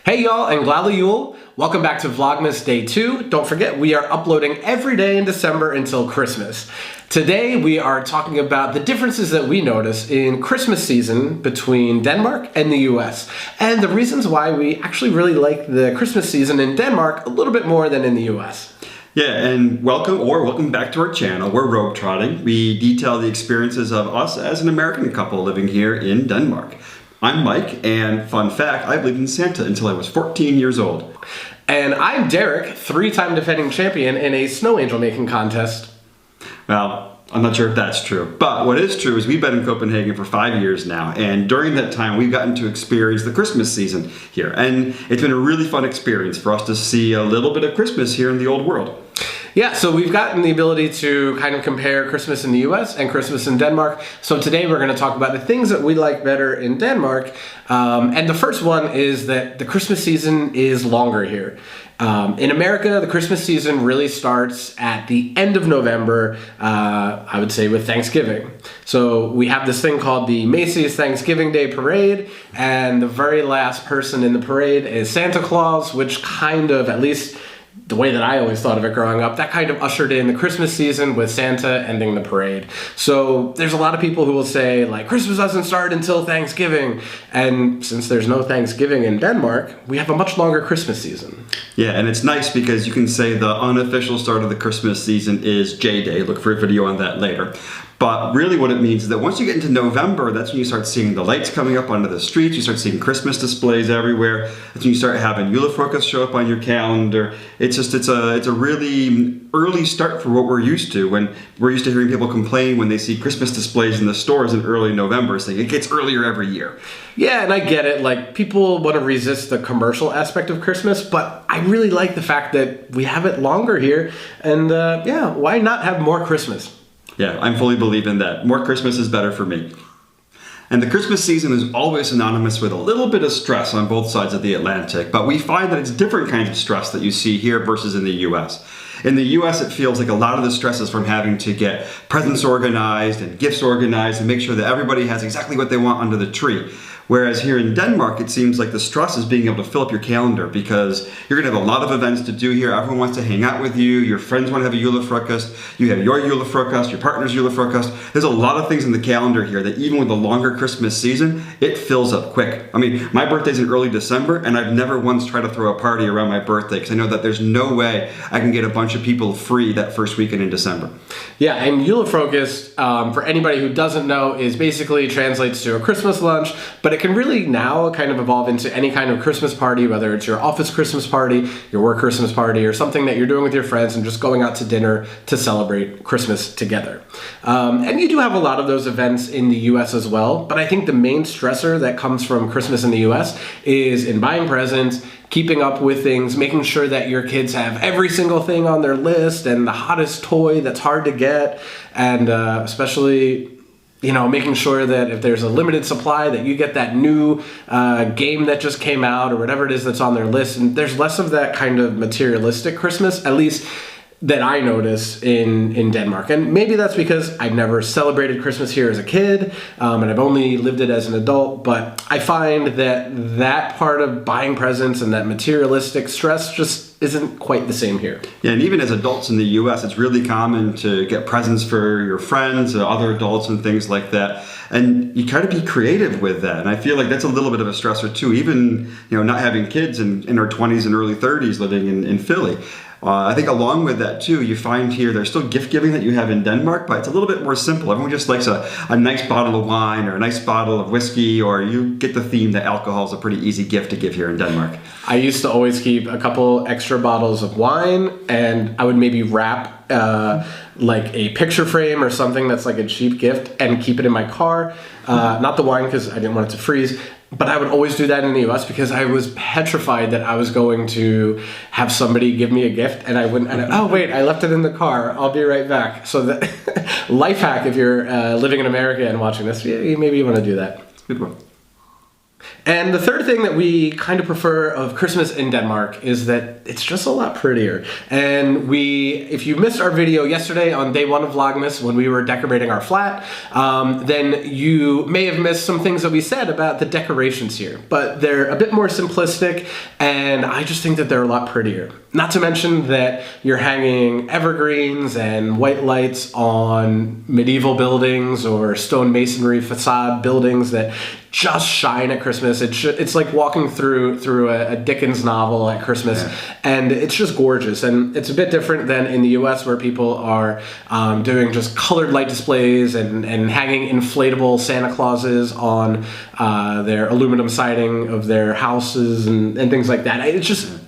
Hey y'all, and gladly Yule. Welcome back to Vlogmas Day 2. Don't forget, we are uploading every day in December until Christmas. Today we are talking about the differences that we notice in Christmas season between Denmark and the US, and the reasons why we actually really like the Christmas season in Denmark a little bit more than in the US. Yeah, and welcome back to our channel. We're Rogue Trotting. We detail the experiences of us as an American couple living here in Denmark. I'm Mike, and fun fact, I believed in Santa until I was 14 years old. And I'm Derek, 3-time defending champion in a snow angel making contest. Well, I'm not sure if that's true, but what is true is we've been in Copenhagen for 5 years now, and during that time we've gotten to experience the Christmas season here, and it's been a really fun experience for us to see a little bit of Christmas here in the old world. Yeah, so we've gotten the ability to kind of compare Christmas in the US and Christmas in Denmark. So today we're going to talk about the things that we like better in Denmark. And the first one is that the Christmas season is longer here. In America, the Christmas season really starts at the end of November, I would say with Thanksgiving. So we have this thing called the Macy's Thanksgiving Day Parade, and the very last person in the parade is Santa Claus, which kind of, at least the way that I always thought of it growing up, that kind of ushered in the Christmas season with Santa ending the parade. So there's a lot of people who will say, like, Christmas doesn't start until Thanksgiving. And since there's no Thanksgiving in Denmark, we have a much longer Christmas season. Yeah, and it's nice because you can say the unofficial start of the Christmas season is J-Day. Look for a video on that later. But really what it means is that once you get into November, that's when you start seeing the lights coming up onto the streets, you start seeing Christmas displays everywhere, that's when you start having julefrokost show up on your calendar. It's a really early start for what we're used to, when we're used to hearing people complain when they see Christmas displays in the stores in early November, saying it gets earlier every year. Yeah, and I get it, like, people want to resist the commercial aspect of Christmas, but I really like the fact that we have it longer here, and yeah, why not have more Christmas? Yeah, I'm fully believing that. More Christmas is better for me. And the Christmas season is always synonymous with a little bit of stress on both sides of the Atlantic, but we find that it's different kinds of stress that you see here versus in the US. In the US, it feels like a lot of the stress is from having to get presents organized and gifts organized and make sure that everybody has exactly what they want under the tree. Whereas here in Denmark, it seems like the stress is being able to fill up your calendar because you're going to have a lot of events to do here. Everyone wants to hang out with you. Your friends want to have a julefrokost. You have your julefrokost, your partner's julefrokost. There's a lot of things in the calendar here that even with the longer Christmas season, it fills up quick. I mean, my birthday's in early December, and I've never once tried to throw a party around my birthday because I know that there's no way I can get a bunch of people free that first weekend in December. Yeah, and julefrokost, for anybody who doesn't know, is basically translates to a Christmas lunch, but it can really now kind of evolve into any kind of Christmas party, whether it's your office Christmas party, your work Christmas party, or something that you're doing with your friends and just going out to dinner to celebrate Christmas together. And you do have a lot of those events in the US as well, but I think the main stressor that comes from Christmas in the US is in buying presents, keeping up with things, making sure that your kids have every single thing on their list and the hottest toy that's hard to get, and especially, you know, making sure that if there's a limited supply that you get that new game that just came out or whatever it is that's on their list. And there's less of that kind of materialistic Christmas, at least that I notice in Denmark. And maybe that's because I've never celebrated Christmas here as a kid, and I've only lived it as an adult, but I find that part of buying presents and that materialistic stress just isn't quite the same here. Yeah, and even as adults in the US, it's really common to get presents for your friends, other adults and things like that. And you try to be creative with that. And I feel like that's a little bit of a stressor too, even, you know, not having kids in our 20s and early 30s living in Philly. I think along with that too, you find here there's still gift giving that you have in Denmark, but it's a little bit more simple. Everyone just likes a nice bottle of wine or a nice bottle of whiskey, or you get the theme that alcohol is a pretty easy gift to give here in Denmark. I used to always keep a couple extra bottles of wine, and I would maybe wrap like a picture frame or something that's like a cheap gift and keep it in my car. Not the wine because I didn't want it to freeze. But I would always do that in the US because I was petrified that I was going to have somebody give me a gift and I wouldn't, oh wait, I left it in the car, I'll be right back. So that life hack if you're living in America and watching this, maybe you want to do that. Good one. And the third thing that we kind of prefer of Christmas in Denmark is that it's just a lot prettier. And if you missed our video yesterday on day one of Vlogmas when we were decorating our flat, then you may have missed some things that we said about the decorations here. But they're a bit more simplistic, and I just think that they're a lot prettier. Not to mention that you're hanging evergreens and white lights on medieval buildings or stone masonry facade buildings that just shine at Christmas. It's like walking through a Dickens novel at Christmas, and it's just gorgeous. And it's a bit different than in the US, where people are doing just colored light displays and hanging inflatable Santa Clauses on their aluminum siding of their houses and things like that. It's just...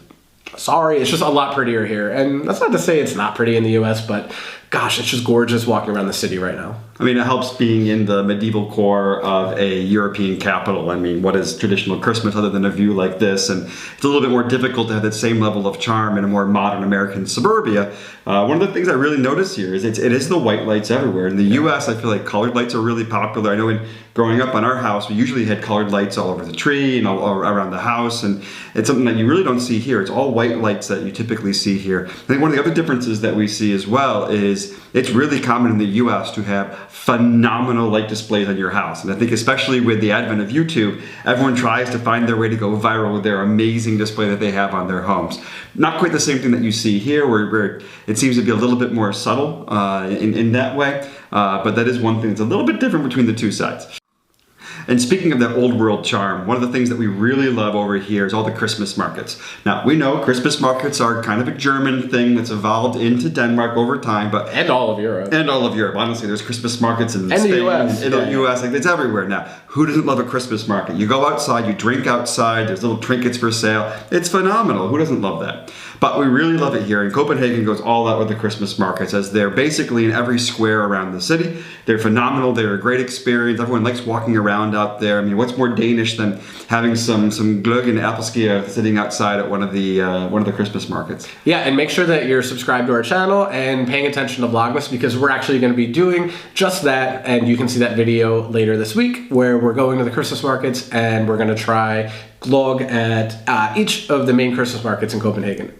Sorry, it's just a lot prettier here. And that's not to say it's not pretty in the US, but gosh, it's just gorgeous walking around the city right now. I mean, it helps being in the medieval core of a European capital. I mean, what is traditional Christmas other than a view like this? And it's a little bit more difficult to have that same level of charm in a more modern American suburbia. One of the things I really notice here is it is the white lights everywhere. In the US, I feel like colored lights are really popular. I know growing up on our house, we usually had colored lights all over the tree and all around the house. And it's something that you really don't see here. It's all white lights that you typically see here. I think one of the other differences that we see as well is it's really common in the US to have phenomenal light displays on your house. And I think especially with the advent of YouTube, everyone tries to find their way to go viral with their amazing display that they have on their homes. Not quite the same thing that you see here, where it seems to be a little bit more subtle in that way. But that is one thing that's a little bit different between the two sides. And speaking of that old world charm, one of the things that we really love over here is all the Christmas markets. Now, we know Christmas markets are kind of a German thing that's evolved into Denmark over time, but... And all of Europe. And all of Europe. Honestly, there's Christmas markets in Spain, the US. In the US, like, it's everywhere now. Who doesn't love a Christmas market? You go outside, you drink outside, there's little trinkets for sale. It's phenomenal. Who doesn't love that? But we really love it here, and Copenhagen goes all out with the Christmas markets, as they're basically in every square around the city. They're phenomenal. They're a great experience. Everyone likes walking around out there. I mean, what's more Danish than having some gløgg and apfelskier sitting outside at one of the Christmas markets? Yeah, and make sure that you're subscribed to our channel and paying attention to Vlogmas, because we're actually going to be doing just that, and you can see that video later this week where we're going to the Christmas markets and we're going to try vlog at each of the main Christmas markets in Copenhagen.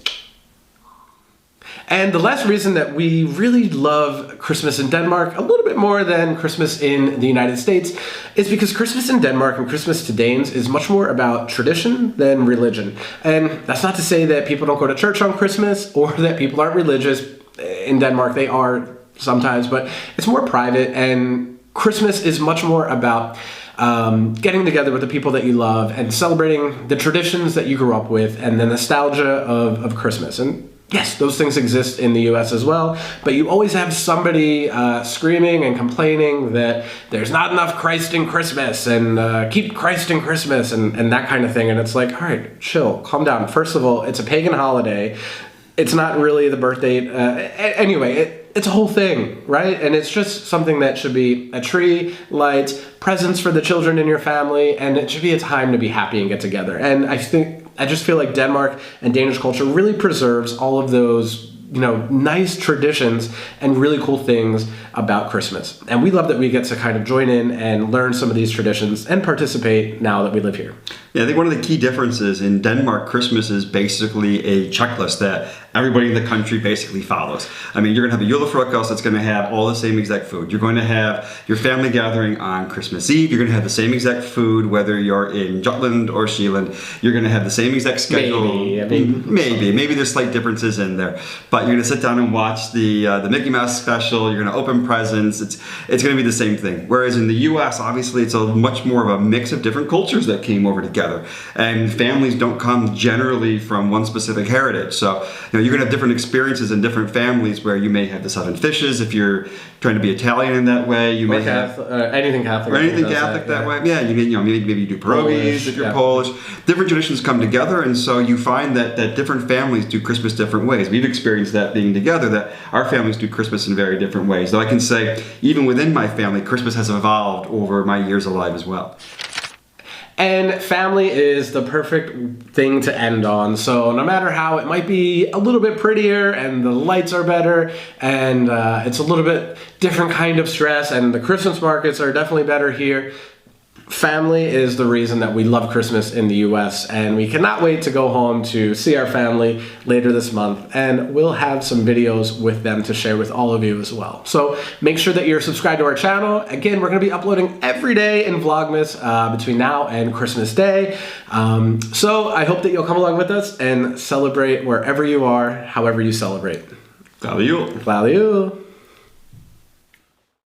And the last reason that we really love Christmas in Denmark a little bit more than Christmas in the United States is because Christmas in Denmark and Christmas to Danes is much more about tradition than religion. And that's not to say that people don't go to church on Christmas or that people aren't religious. In Denmark, they are sometimes, but it's more private, and Christmas is much more about getting together with the people that you love and celebrating the traditions that you grew up with and the nostalgia of Christmas. And yes, those things exist in the US as well, but you always have somebody screaming and complaining that there's not enough Christ in Christmas and keep Christ in Christmas and that kind of thing. And it's like, all right, chill, calm down. First of all, it's a pagan holiday. It's not really the birth date. Anyway, it's a whole thing, right? And it's just something that should be a tree, lights, presents for the children in your family, and it should be a time to be happy and get together. And I just feel like Denmark and Danish culture really preserves all of those, nice traditions and really cool things about Christmas. And we love that we get to kind of join in and learn some of these traditions and participate now that we live here. Yeah, I think one of the key differences in Denmark, Christmas is basically a checklist that everybody in the country basically follows. I mean, you're going to have a julefrokost that's going to have all the same exact food. You're going to have your family gathering on Christmas Eve. You're going to have the same exact food, whether you're in Jutland or Zealand. You're going to have the same exact schedule. Maybe there's slight differences in there. But you're going to sit down and watch the Mickey Mouse special. You're going to open presents. It's going to be the same thing. Whereas in the U.S., obviously, it's a much more of a mix of different cultures that came over together. And families don't come generally from one specific heritage. So, you're going to have different experiences in different families where you may have the 7 fishes if you're trying to be Italian in that way. You may have anything Catholic. Or anything Catholic that way. Yeah, maybe you do pierogies if you're Polish. Different traditions come together, and so you find that different families do Christmas different ways. We've experienced that being together, that our families do Christmas in very different ways. Though I can say, even within my family, Christmas has evolved over my years alive as well. And family is the perfect thing to end on. So no matter how it might be a little bit prettier and the lights are better and it's a little bit different kind of stress and the Christmas markets are definitely better here, family is the reason that we love Christmas in the US, and we cannot wait to go home to see our family later this month, and we'll have some videos with them to share with all of you as well. So make sure that you're subscribed to our channel. Again, we're going to be uploading every day in Vlogmas between now and Christmas Day. So I hope that you'll come along with us and celebrate wherever you are, however you celebrate. Glad you. Glad you.